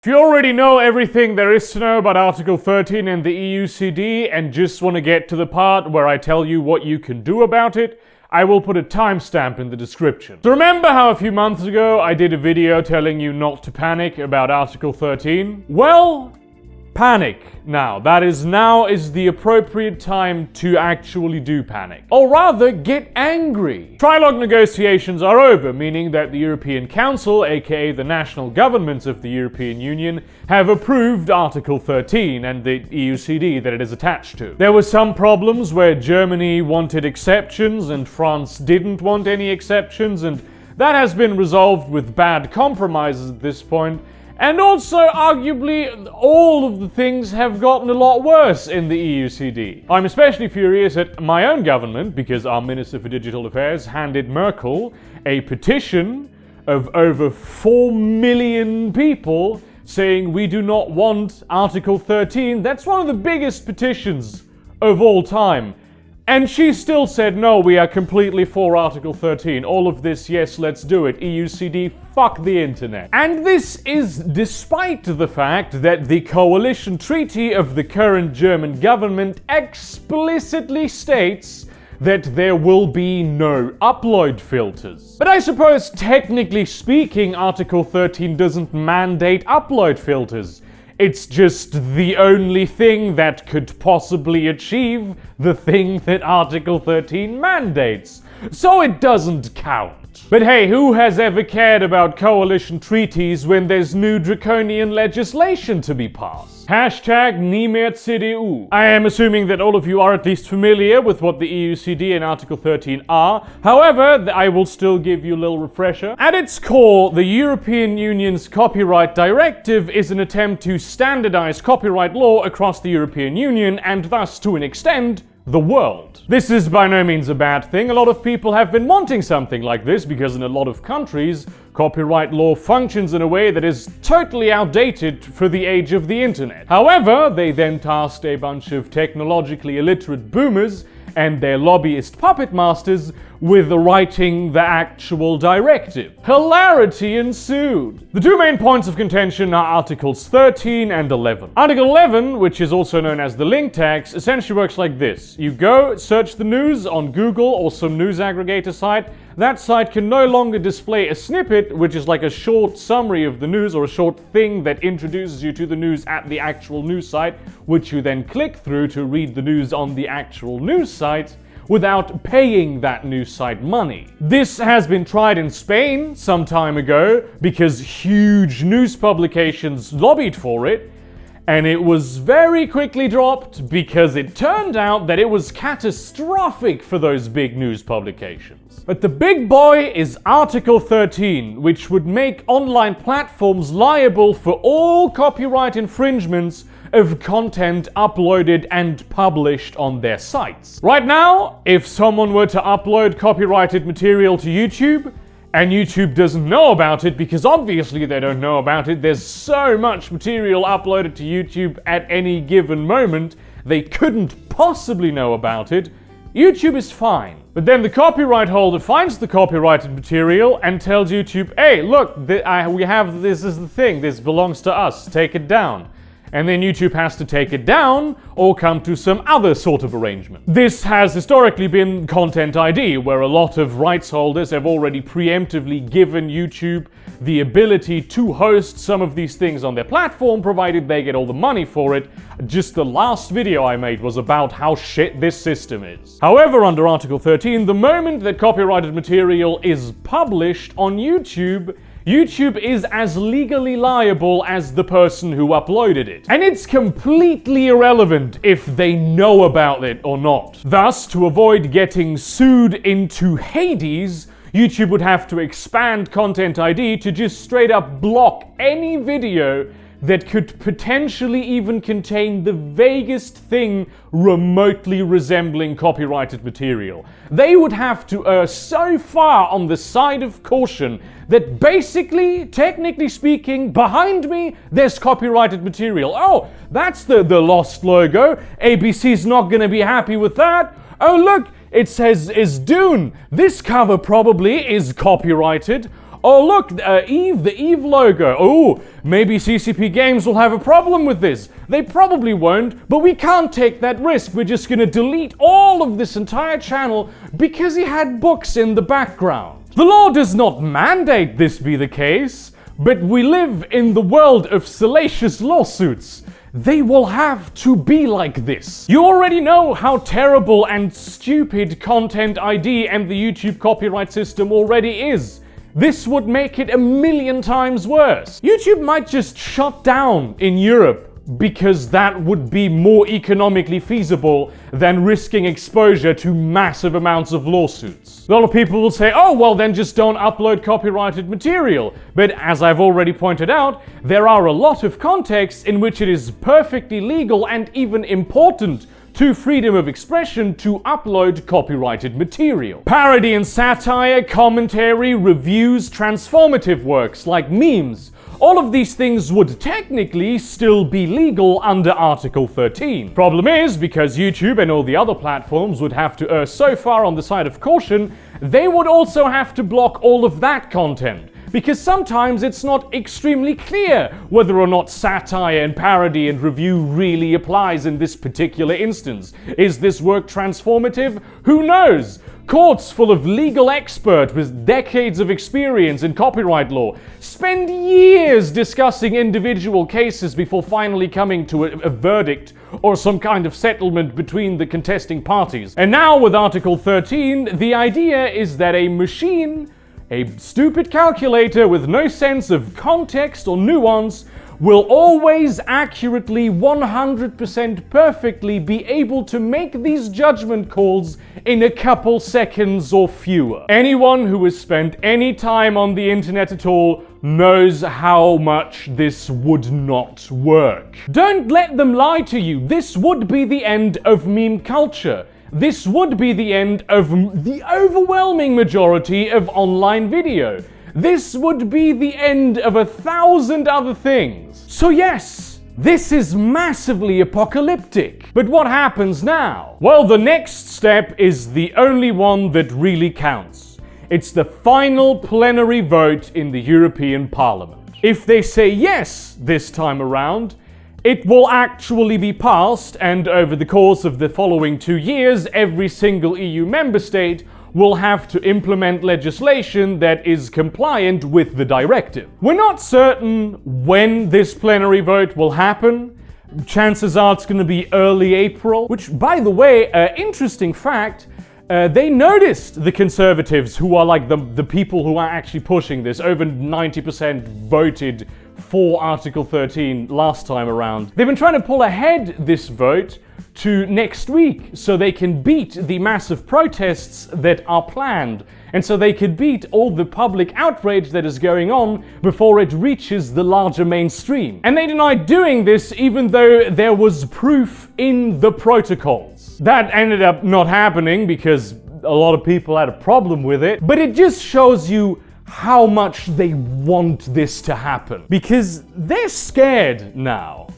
If you already know everything there is to know about Article 13 and the EUCD and just want to get to the part where I tell you what you can do about it, I will put a timestamp in the description. So remember how a few months ago I did a video telling you not to panic about Article 13? Well, panic now. Now is the appropriate time to actually do panic. Or rather, get angry. Trilogue negotiations are over, meaning that the European Council, aka the national governments of the European Union, have approved Article 13 and the EUCD that it is attached to. There were some problems where Germany wanted exceptions and France didn't want any exceptions, and that has been resolved with bad compromises at this point. And also, arguably, all of the things have gotten a lot worse in the EUCD. I'm especially furious at my own government because our Minister for Digital Affairs handed Merkel a petition of over 4 million people saying we do not want Article 13. That's one of the biggest petitions of all time. And she still said, no, we are completely for Article 13. All of this, yes, let's do it. EUCD, fuck the internet. And this is despite the fact that the coalition treaty of the current German government explicitly states that there will be no upload filters. But I suppose, technically speaking, Article 13 doesn't mandate upload filters. It's just the only thing that could possibly achieve the thing that Article 13 mandates. So it doesn't count. But hey, who has ever cared about coalition treaties when there's new draconian legislation to be passed? Hashtag nie mehr CDU. I am assuming that all of you are at least familiar with what the EUCD and Article 13 are. However, I will still give you a little refresher. At its core, the European Union's copyright directive is an attempt to standardize copyright law across the European Union and thus, to an extent, the world. This is by no means a bad thing. A lot of people have been wanting something like this because in a lot of countries, copyright law functions in a way that is totally outdated for the age of the internet. However, they then tasked a bunch of technologically illiterate boomers and their lobbyist puppet masters with writing the actual directive. Hilarity ensued. The two main points of contention are Articles 13 and 11. Article 11, which is also known as the link tax, essentially works like this. You go, search the news on Google or some news aggregator site. That site can no longer display a snippet, which is like a short summary of the news or a short thing that introduces you to the news at the actual news site, which you then click through to read the news on the actual news site, without paying that news site money. This has been tried in Spain some time ago because huge news publications lobbied for it, and it was very quickly dropped because it turned out that it was catastrophic for those big news publications. But the big boy is Article 13, which would make online platforms liable for all copyright infringements of content uploaded and published on their sites. Right now, if someone were to upload copyrighted material to YouTube, and YouTube doesn't know about it, because obviously they don't know about it, there's so much material uploaded to YouTube at any given moment, they couldn't possibly know about it, YouTube is fine. But then the copyright holder finds the copyrighted material and tells YouTube, hey, look, this is the thing, this belongs to us, take it down. And then YouTube has to take it down or come to some other sort of arrangement. This has historically been Content ID, where a lot of rights holders have already preemptively given YouTube the ability to host some of these things on their platform, provided they get all the money for it. Just the last video I made was about how shit this system is. However, under Article 13, the moment that copyrighted material is published on YouTube, YouTube is as legally liable as the person who uploaded it. And it's completely irrelevant if they know about it or not. Thus, to avoid getting sued into Hades, YouTube would have to expand Content ID to just straight up block any video that could potentially even contain the vaguest thing remotely resembling copyrighted material. They would have to err so far on the side of caution that basically, technically speaking, behind me, there's copyrighted material. Oh, that's the lost logo. ABC's not gonna be happy with that. Oh, look, it says is Dune. This cover probably is copyrighted. Oh look, Eve, the Eve logo. Oh, maybe CCP Games will have a problem with this. They probably won't, but we can't take that risk. We're just gonna delete all of this entire channel because he had books in the background. The law does not mandate this be the case, but we live in the world of salacious lawsuits. They will have to be like this. You already know how terrible and stupid Content ID and the YouTube copyright system already is. This would make it 1,000,000 times worse. YouTube might just shut down in Europe because that would be more economically feasible than risking exposure to massive amounts of lawsuits. A lot of people will say, oh, well then just don't upload copyrighted material. But as I've already pointed out, there are a lot of contexts in which it is perfectly legal and even important to freedom of expression to upload copyrighted material. Parody and satire, commentary, reviews, transformative works like memes, all of these things would technically still be legal under Article 13. Problem is, because YouTube and all the other platforms would have to err so far on the side of caution, they would also have to block all of that content. Because sometimes it's not extremely clear whether or not satire and parody and review really applies in this particular instance. Is this work transformative? Who knows? Courts full of legal experts with decades of experience in copyright law spend years discussing individual cases before finally coming to a verdict or some kind of settlement between the contesting parties. And now with Article 13, the idea is that a machine, a stupid calculator with no sense of context or nuance, will always accurately, 100% perfectly be able to make these judgment calls in a couple seconds or fewer. Anyone who has spent any time on the internet at all knows how much this would not work. Don't let them lie to you. This would be the end of meme culture. This would be the end of the overwhelming majority of online video. This would be the end of 1,000 other things. So yes, this is massively apocalyptic. But what happens now? Well, the next step is the only one that really counts. It's the final plenary vote in the European Parliament. If they say yes this time around, it will actually be passed, and over the course of the following 2 years, every single EU member state will have to implement legislation that is compliant with the directive. We're not certain when this plenary vote will happen. Chances are it's going to be early April, which, by the way, interesting fact, they noticed the Conservatives, who are like the people who are actually pushing this. Over 90% voted for Article 13 last time around. They've been trying to pull ahead this vote to next week so they can beat the massive protests that are planned, and so they could beat all the public outrage that is going on before it reaches the larger mainstream. And they denied doing this even though there was proof in the protocols. That ended up not happening because a lot of people had a problem with it, but it just shows you how much they want this to happen, because they're scared now.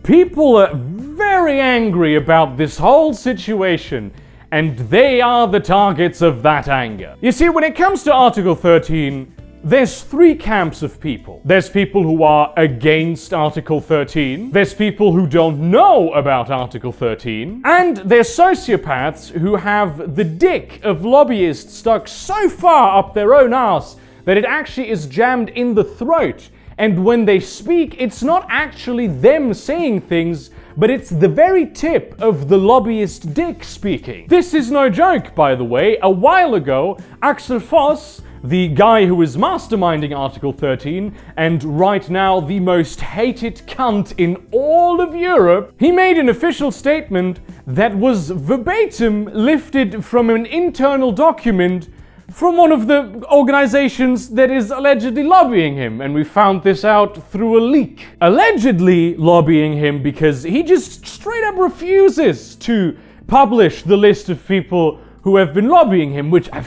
People are very angry about this whole situation, and they are the targets of that anger. You see, when it comes to Article 13, there's 3 camps of people. There's people who are against Article 13, there's people who don't know about Article 13, and there's sociopaths who have the dick of lobbyists stuck so far up their own arse that it actually is jammed in the throat. And when they speak, it's not actually them saying things, but it's the very tip of the lobbyist dick speaking. This is no joke, by the way. A while ago, Axel Voss, the guy who is masterminding Article 13, and right now the most hated cunt in all of Europe, he made an official statement that was verbatim lifted from an internal document from one of the organizations that is allegedly lobbying him, and we found this out through a leak. Allegedly lobbying him because he just straight up refuses to publish the list of people who have been lobbying him, which I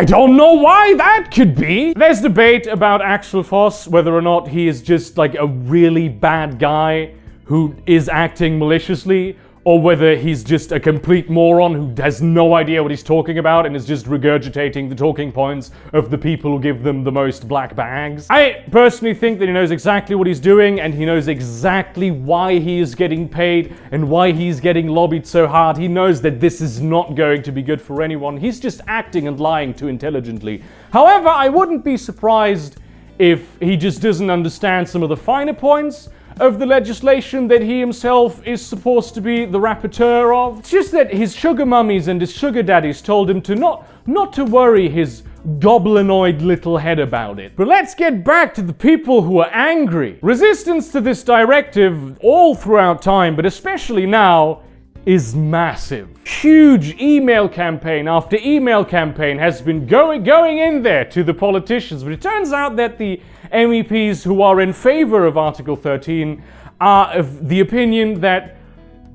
don't know why that could be. There's debate about Axel Voss, whether or not he is just like a really bad guy who is acting maliciously, or whether he's just a complete moron who has no idea what he's talking about and is just regurgitating the talking points of the people who give them the most black bags. I personally think that he knows exactly what he's doing, and he knows exactly why he is getting paid and why he's getting lobbied so hard. He knows that this is not going to be good for anyone. He's just acting and lying too intelligently. However, I wouldn't be surprised if he just doesn't understand some of the finer points of the legislation that he himself is supposed to be the rapporteur of. It's just that his sugar mummies and his sugar daddies told him to not to worry his goblinoid little head about it. But let's get back to the people who are angry. Resistance to this directive all throughout time, but especially now, is massive. Huge email campaign after email campaign has been going in there to the politicians, but it turns out that the MEPs who are in favor of Article 13 are of the opinion that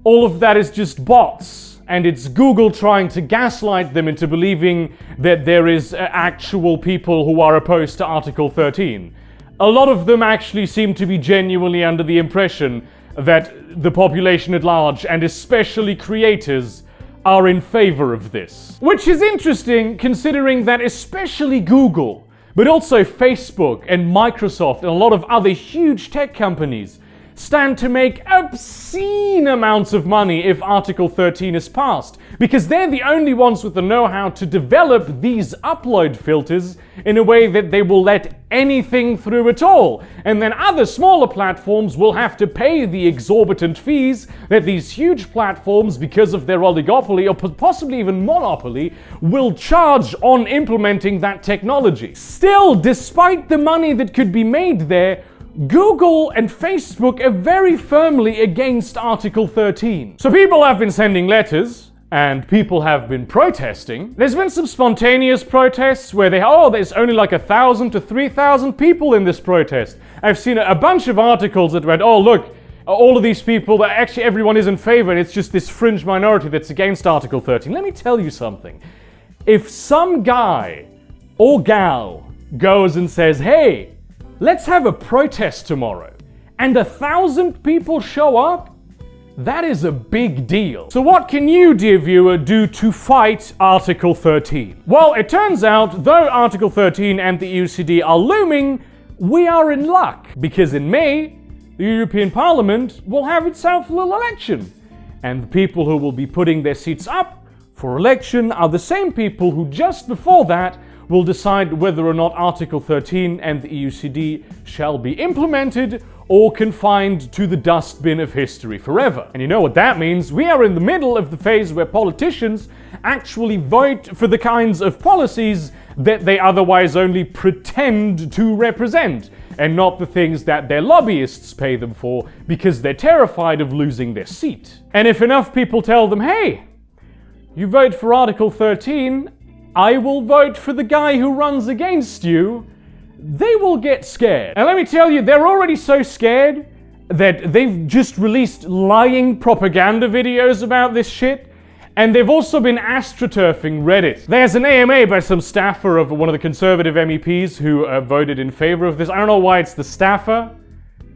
all of that is just bots, and it's Google trying to gaslight them into believing that there is actual people who are opposed to Article 13. A lot of them actually seem to be genuinely under the impression that the population at large, and especially creators, are in favor of this. Which is interesting, considering that especially Google, but also Facebook and Microsoft and a lot of other huge tech companies stand to make obscene amounts of money if Article 13 is passed, because they're the only ones with the know-how to develop these upload filters in a way that they will let anything through at all. And then other smaller platforms will have to pay the exorbitant fees that these huge platforms, because of their oligopoly or possibly even monopoly, will charge on implementing that technology. Still, despite the money that could be made there, Google and Facebook are very firmly against Article 13. So people have been sending letters, and people have been protesting. There's been some spontaneous protests where there's only like 1,000 to 3,000 people in this protest. I've seen a bunch of articles that read, oh look, all of these people, that actually everyone is in favor, and it's just this fringe minority that's against Article 13. Let me tell you something. If some guy or gal goes and says, hey, let's have a protest tomorrow, and 1,000 people show up, that is a big deal. So what can you, dear viewer, do to fight Article 13? Well, it turns out, though Article 13 and the EUCD are looming, we are in luck, because in May, the European Parliament will have itself a little election, and the people who will be putting their seats up for election are the same people who just before that will decide whether or not Article 13 and the EUCD shall be implemented or confined to the dustbin of history forever. And you know what that means? We are in the middle of the phase where politicians actually vote for the kinds of policies that they otherwise only pretend to represent, and not the things that their lobbyists pay them for because they're terrified of losing their seat. And if enough people tell them, hey, you vote for Article 13, I will vote for the guy who runs against you, they will get scared. And let me tell you, they're already so scared that they've just released lying propaganda videos about this shit, and they've also been astroturfing Reddit. There's an AMA by some staffer of one of the conservative MEPs who voted in favor of this. I don't know why it's the staffer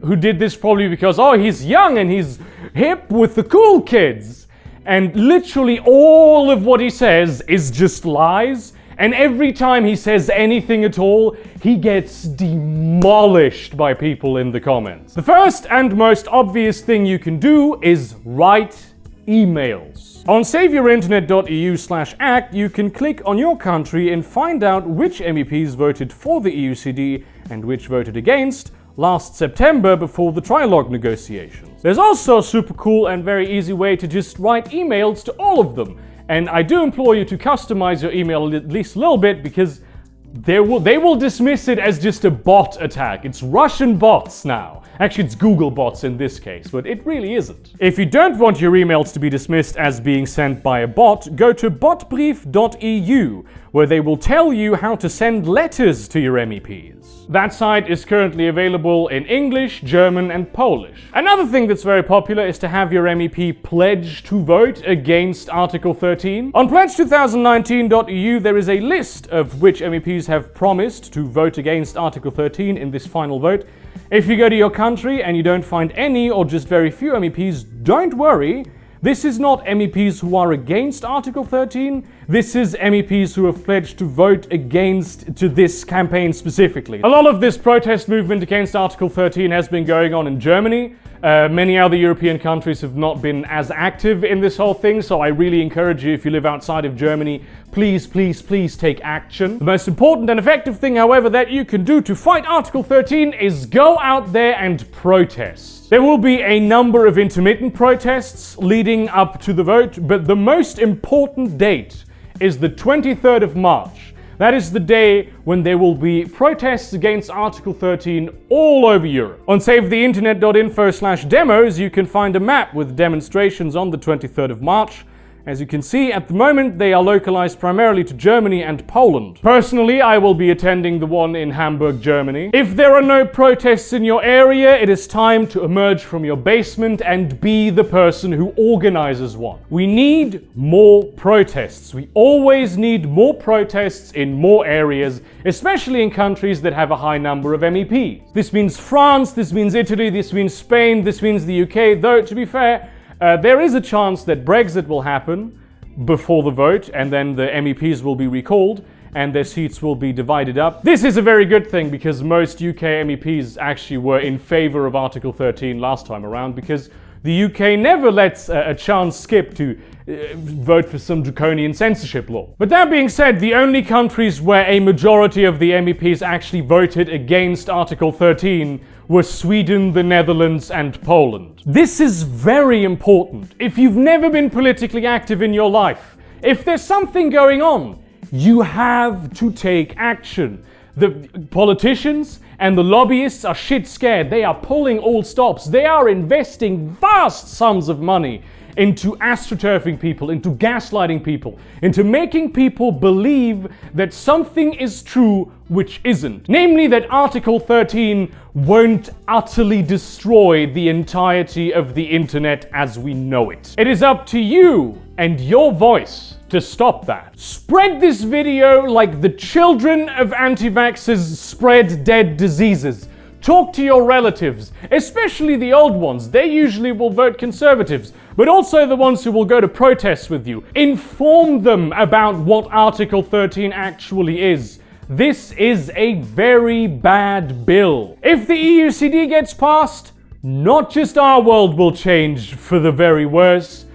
who did this, probably because, oh, he's young and he's hip with the cool kids. And literally all of what he says is just lies. And every time he says anything at all, he gets demolished by people in the comments. The first and most obvious thing you can do is write emails. On saveyourinternet.eu/act, you can click on your country and find out which MEPs voted for the EUCD and which voted against last September before the trilogue negotiations. There's also a super cool and very easy way to just write emails to all of them. And I do implore you to customize your email at least a little bit, because they will dismiss it as just a bot attack. It's Russian bots now. Actually, it's Google bots in this case, but it really isn't. If you don't want your emails to be dismissed as being sent by a bot, go to botbrief.eu, where they will tell you how to send letters to your MEPs. That site is currently available in English, German, and Polish. Another thing that's very popular is to have your MEP pledge to vote against Article 13. On pledge2019.eu, there is a list of which MEPs have promised to vote against Article 13 in this final vote. If you go to your country and you don't find any or just very few MEPs, don't worry. This is not MEPs who are against Article 13. This is MEPs who have pledged to vote against to this campaign specifically. A lot of this protest movement against Article 13 has been going on in Germany. Many other European countries have not been as active in this whole thing, so I really encourage you, if you live outside of Germany, please, please, please take action. The most important and effective thing, however, that you can do to fight Article 13 is go out there and protest. There will be a number of intermittent protests leading up to the vote, but the most important date is the 23rd of March. That is the day when there will be protests against Article 13 all over Europe. On savetheinternet.info/demos, you can find a map with demonstrations on the 23rd of March. As you can see, at the moment, they are localized primarily to Germany and Poland. Personally, I will be attending the one in Hamburg, Germany. If there are no protests in your area, it is time to emerge from your basement and be the person who organizes one. We need more protests. We always need more protests in more areas, especially in countries that have a high number of MEPs. This means France, this means Italy, this means Spain, this means the UK, though, to be fair, there is a chance that Brexit will happen before the vote, and then the MEPs will be recalled and their seats will be divided up. This is a very good thing because most UK MEPs actually were in favor of Article 13 last time around, because the UK never lets a chance skip to vote for some draconian censorship law. But that being said, the only countries where a majority of the MEPs actually voted against Article 13 were Sweden, the Netherlands, and Poland. This is very important. If you've never been politically active in your life, if there's something going on, you have to take action. The politicians and the lobbyists are shit scared. They are pulling all stops. They are investing vast sums of money into astroturfing people, into gaslighting people, into making people believe that something is true which isn't. Namely, that Article 13 won't utterly destroy the entirety of the internet as we know it. It is up to you and your voice to stop that. Spread this video like the children of anti-vaxxers spread dead diseases. Talk to your relatives, especially the old ones. They usually will vote Conservatives, but also the ones who will go to protests with you. Inform them about what Article 13 actually is. This is a very bad bill. If the EUCD gets passed, not just our world will change for the very worse,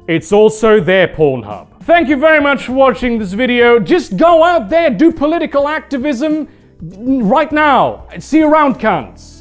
it's also their Pornhub. Thank you very much for watching this video. Just go out there, do political activism right now. See you around, cunts.